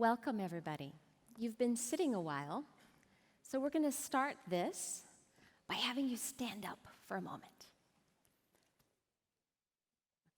Welcome, everybody. You've been sitting a while, so we're going to start this by having you stand up for a moment.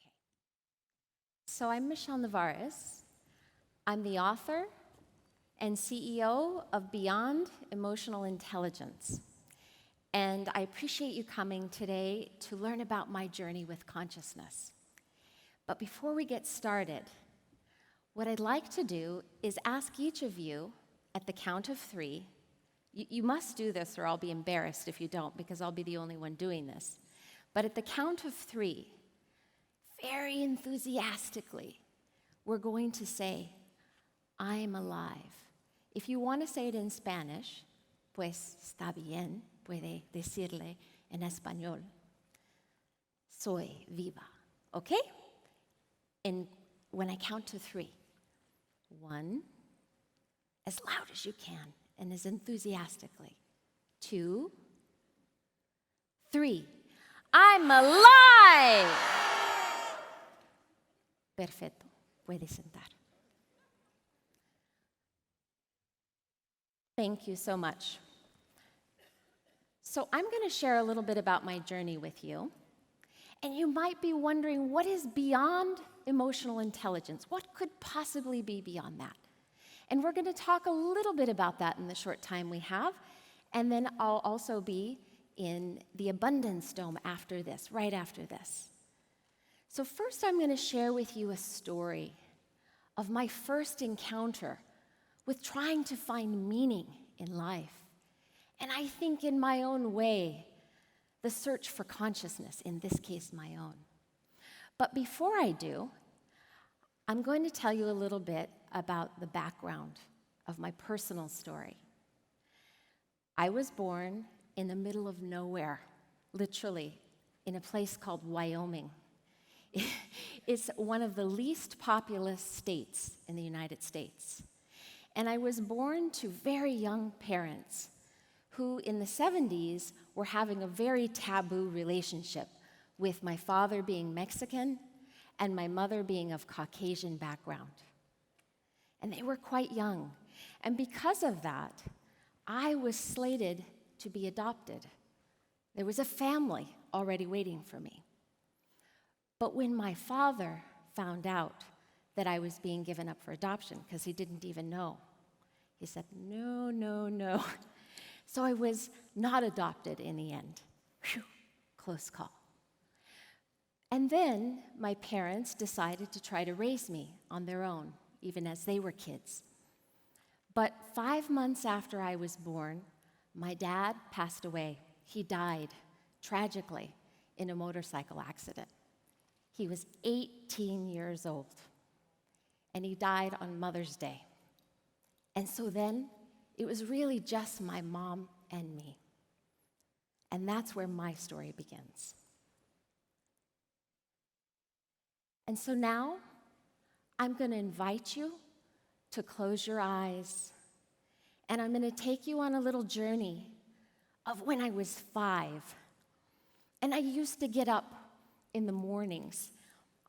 Okay. So I'm Michele Nevarez. I'm the author and CEO of Beyond Emotional Intelligence. And I appreciate you coming today to learn about my journey with consciousness. But before we get started, what I'd like to do is ask each of you at the count of 3. You must do this or I'll be embarrassed if you don't, because I'll be the only one doing this. But at the count of 3, very enthusiastically, we're going to say, I'm alive. If you want to say it in Spanish, pues está bien, puede decirle en español. Soy viva, okay? And when I count to 3, 1, as loud as you can and as enthusiastically. 2, 3, I'm alive! Perfecto, puede sentar. Thank you so much. So I'm going to share a little bit about my journey with you. And you might be wondering, what is beyond emotional intelligence? What could possibly be beyond that? And we're going to talk a little bit about that in the short time we have. And then I'll also be in the abundance dome after this, right after this. So first I'm going to share with you a story of my first encounter with trying to find meaning in life. And I think in my own way, the search for consciousness, in this case, my own. But before I do, I'm going to tell you a little bit about the background of my personal story. I was born in the middle of nowhere, literally, in a place called Wyoming. It's one of the least populous states in the United States. And I was born to very young parents who in the 70s were having a very taboo relationship with my father being Mexican and my mother being of Caucasian background. And they were quite young. And because of that, I was slated to be adopted. There was a family already waiting for me. But when my father found out that I was being given up for adoption, because he didn't even know, he said, no, no, no. So I was not adopted in the end. Whew, close call. And then my parents decided to try to raise me on their own, even as they were kids. But 5 months after I was born, my dad passed away. He died tragically in a motorcycle accident. He was 18 years old, and he died on Mother's Day. And so then, it was really just my mom and me. And that's where my story begins. And so now, I'm going to invite you to close your eyes, and I'm going to take you on a little journey of when I was 5. And I used to get up in the mornings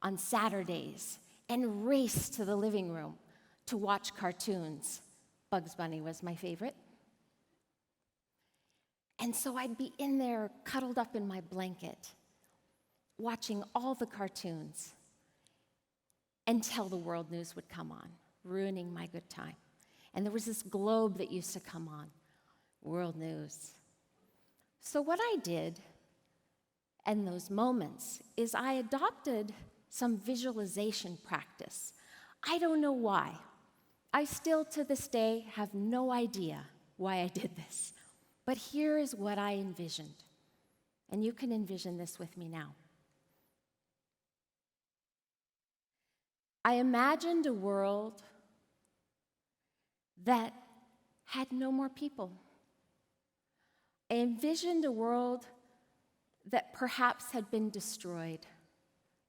on Saturdays and race to the living room to watch cartoons. Bugs Bunny was my favorite. And so I'd be in there cuddled up in my blanket, watching all the cartoons until the world news would come on, ruining my good time. And there was this globe that used to come on, world news. So what I did in those moments is I adopted some visualization practice. I don't know why. I still, to this day, have no idea why I did this. But here is what I envisioned. And you can envision this with me now. I imagined a world that had no more people. I envisioned a world that perhaps had been destroyed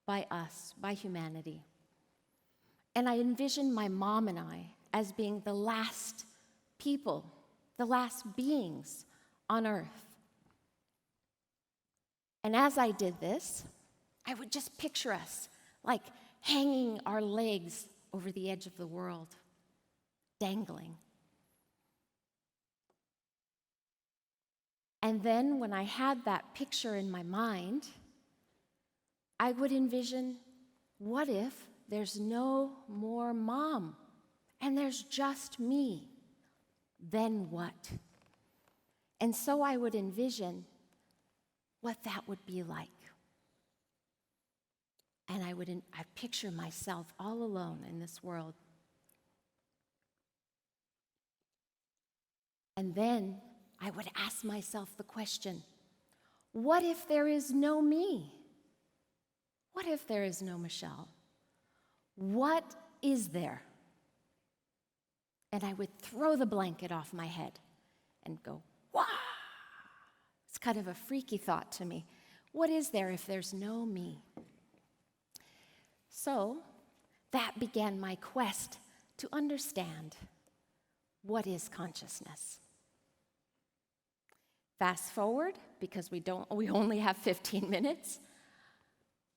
by us, by humanity. And I envisioned my mom and I as being the last people, the last beings on earth. And as I did this, I would just picture us like hanging our legs over the edge of the world. dangling. And then when I had that picture in my mind, I would envision, what if there's no more mom and there's just me? Then what? And so I would envision what that would be like. And I'd picture myself all alone in this world. And then I would ask myself the question, what if there is no me? What if there is no Michele? What is there? And I would throw the blanket off my head and go, wow! It's kind of a freaky thought to me. What is there if there's no me? So that began my quest to understand what is consciousness. Fast forward, because we only have 15 minutes.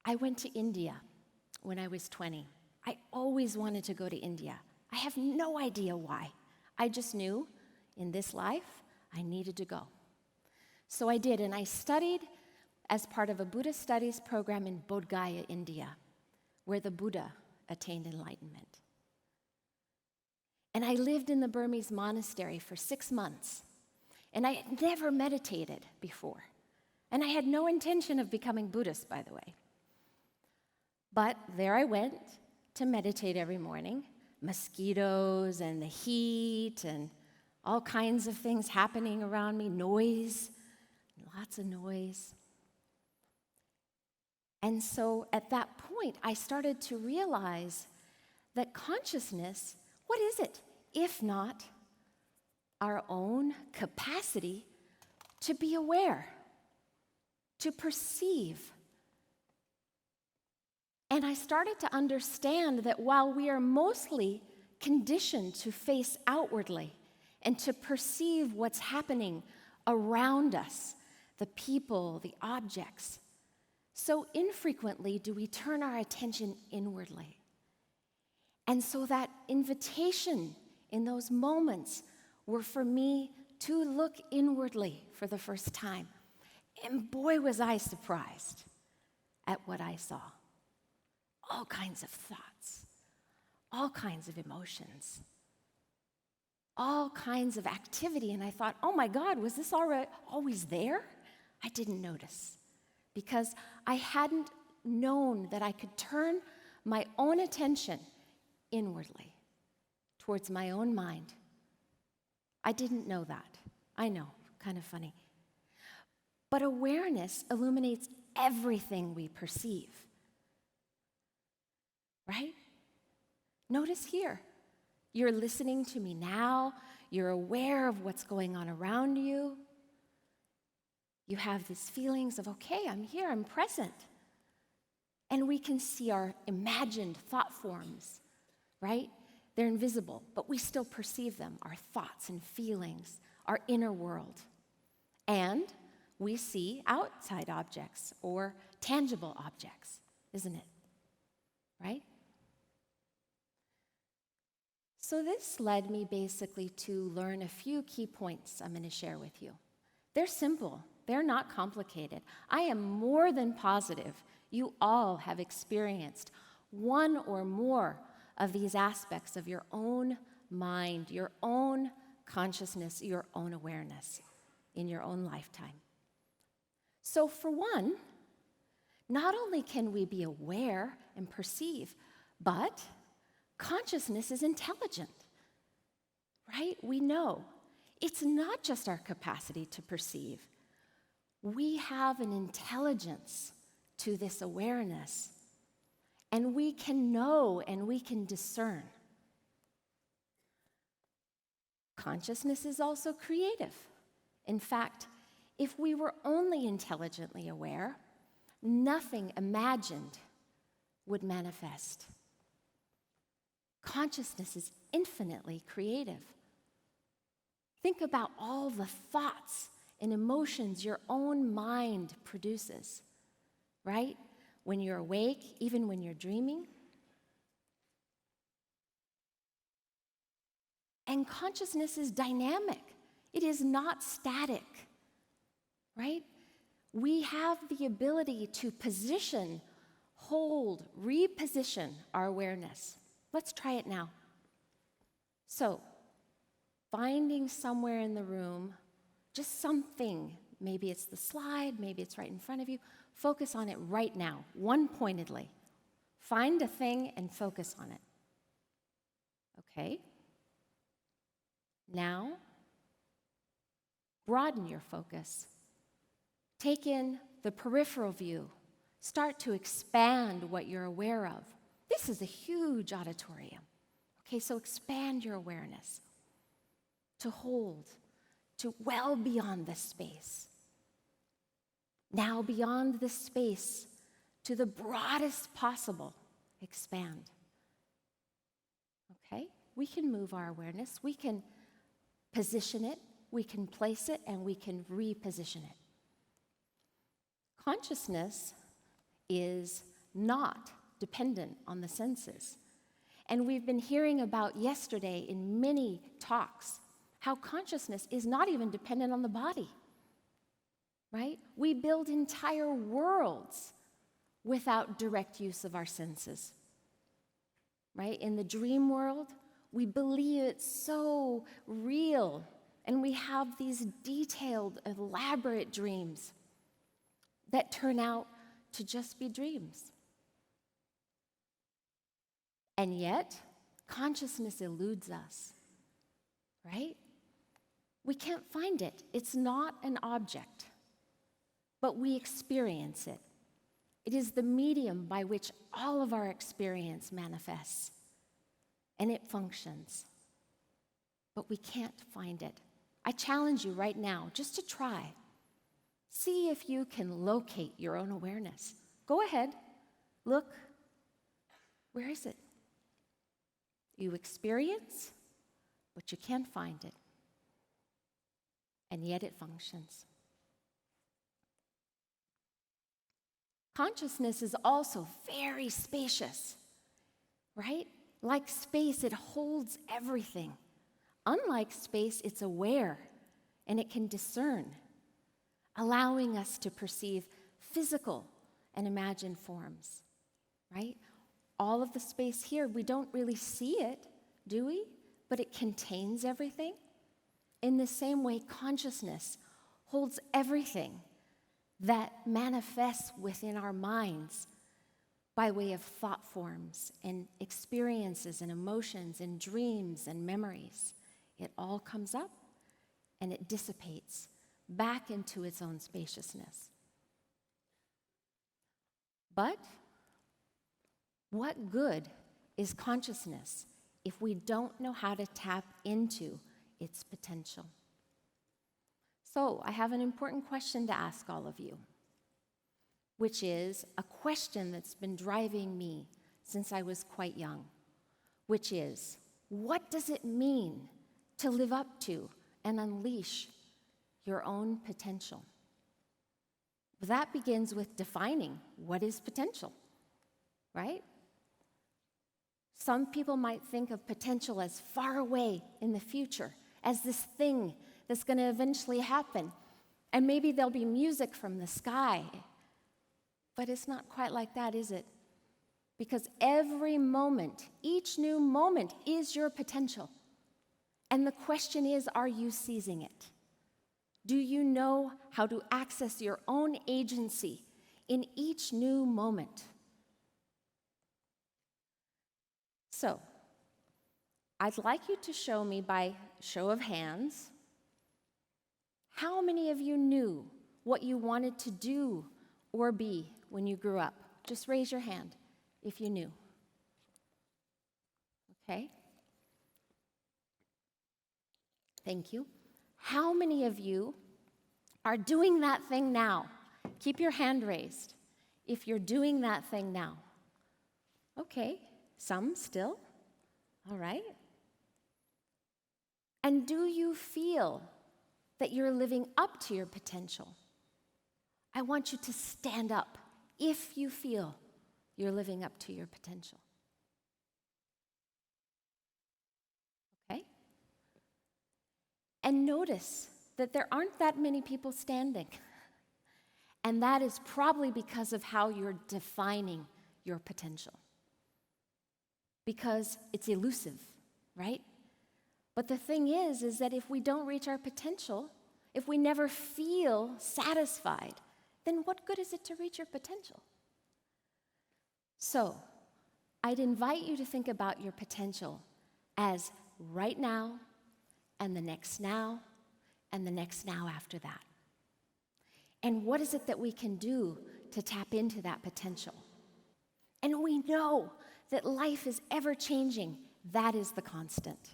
I went to India when I was 20. I always wanted to go to India. I have no idea why. I just knew in this life I needed to go. So I did, and I studied as part of a Buddhist studies program in Bodh Gaya, India, where the Buddha attained enlightenment. And I lived in the Burmese monastery for 6 months. And I had never meditated before. And I had no intention of becoming Buddhist, by the way. But there I went to meditate every morning. Mosquitoes and the heat and all kinds of things happening around me. Noise, lots of noise. And so at that point, I started to realize that consciousness, what is it, if not our own capacity to be aware, to perceive. And I started to understand that while we are mostly conditioned to face outwardly and to perceive what's happening around us, the people, the objects, so infrequently do we turn our attention inwardly. And so that invitation in those moments were for me to look inwardly for the first time. And boy, was I surprised at what I saw. All kinds of thoughts, all kinds of emotions, all kinds of activity. And I thought, oh my God, was this always there? I didn't notice because I hadn't known that I could turn my own attention inwardly towards my own mind. I didn't know that. I know, kind of funny. But awareness illuminates everything we perceive. Right? Notice here, you're listening to me now, you're aware of what's going on around you. You have these feelings of, okay, I'm here, I'm present. And we can see our imagined thought forms, right? They're invisible, but we still perceive them, our thoughts and feelings, our inner world. And we see outside objects or tangible objects, isn't it? Right? So this led me basically to learn a few key points I'm going to share with you. They're simple. They're not complicated. I am more than positive you all have experienced one or more of these aspects of your own mind, your own consciousness, your own awareness in your own lifetime. So for one, not only can we be aware and perceive, but consciousness is intelligent, right? We know it's not just our capacity to perceive. We have an intelligence to this awareness, and we can know and we can discern. Consciousness is also creative. In fact, if we were only intelligently aware, nothing imagined would manifest. Consciousness is infinitely creative. Think about all the thoughts and emotions your own mind produces, right? When you're awake, even when you're dreaming. And consciousness is dynamic. It is not static, right? We have the ability to position, hold, reposition our awareness. Let's try it now. So, finding somewhere in the room, just something, maybe it's the slide, maybe it's right in front of you, focus on it right now, one-pointedly. Find a thing and focus on it. Okay? Now, broaden your focus. Take in the peripheral view. Start to expand what you're aware of. This is a huge auditorium. Okay, so expand your awareness to hold, to well beyond this space. Now, beyond this space, to the broadest possible, expand. Okay? We can move our awareness. We can position it, we can place it, and we can reposition it. Consciousness is not dependent on the senses. And we've been hearing about yesterday in many talks how consciousness is not even dependent on the body, right? We build entire worlds without direct use of our senses, right? In the dream world, we believe it's so real, and we have these detailed, elaborate dreams that turn out to just be dreams. And yet, consciousness eludes us, right? We can't find it. It's not an object, but we experience it. It is the medium by which all of our experience manifests, and it functions. But we can't find it. I challenge you right now just to try. See if you can locate your own awareness. Go ahead. Look. Where is it? You experience, but you can't find it. And yet it functions. Consciousness is also very spacious, right? Like space, it holds everything. Unlike space, it's aware, and it can discern, allowing us to perceive physical and imagined forms, right? All of the space here, we don't really see it, do we? But it contains everything. In the same way, consciousness holds everything that manifests within our minds by way of thought forms and experiences and emotions and dreams and memories. It all comes up and it dissipates back into its own spaciousness. But what good is consciousness if we don't know how to tap into its potential? So I have an important question to ask all of you, which is a question that's been driving me since I was quite young, which is, what does it mean to live up to and unleash your own potential? That begins with defining what is potential, right? Some people might think of potential as far away in the future, as this thing that's going to eventually happen. And maybe there'll be music from the sky. But it's not quite like that, is it? Because every moment, each new moment is your potential. And the question is, are you seizing it? Do you know how to access your own agency in each new moment? So, I'd like you to show me by show of hands, how many of you knew what you wanted to do or be when you grew up? Just raise your hand if you knew. Okay? Thank you. How many of you are doing that thing now? Keep your hand raised if you're doing that thing now. Okay, some still. All right. And do you feel that you're living up to your potential? I want you to stand up if you feel you're living up to your potential. Okay? And notice that there aren't that many people standing. And that is probably because of how you're defining your potential. Because it's elusive, right? But the thing is that if we don't reach our potential, if we never feel satisfied, then what good is it to reach your potential? So, I'd invite you to think about your potential as right now, and the next now, and the next now after that. And what is it that we can do to tap into that potential? And we know that life is ever changing. That is the constant,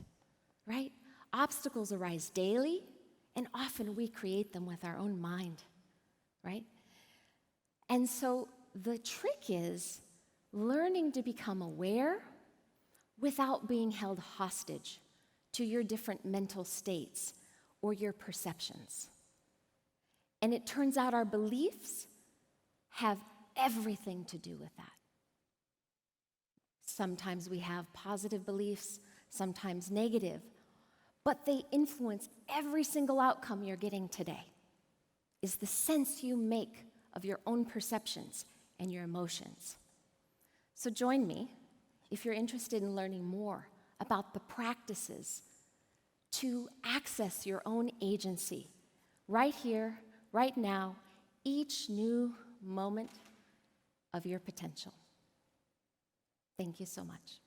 right? Obstacles arise daily, and often we create them with our own mind, right? And so the trick is learning to become aware without being held hostage to your different mental states or your perceptions. And it turns out our beliefs have everything to do with that. Sometimes we have positive beliefs, sometimes negative, but they influence every single outcome you're getting today. Is the sense you make of your own perceptions and your emotions. So join me if you're interested in learning more about the practices to access your own agency right here, right now, each new moment of your potential. Thank you so much.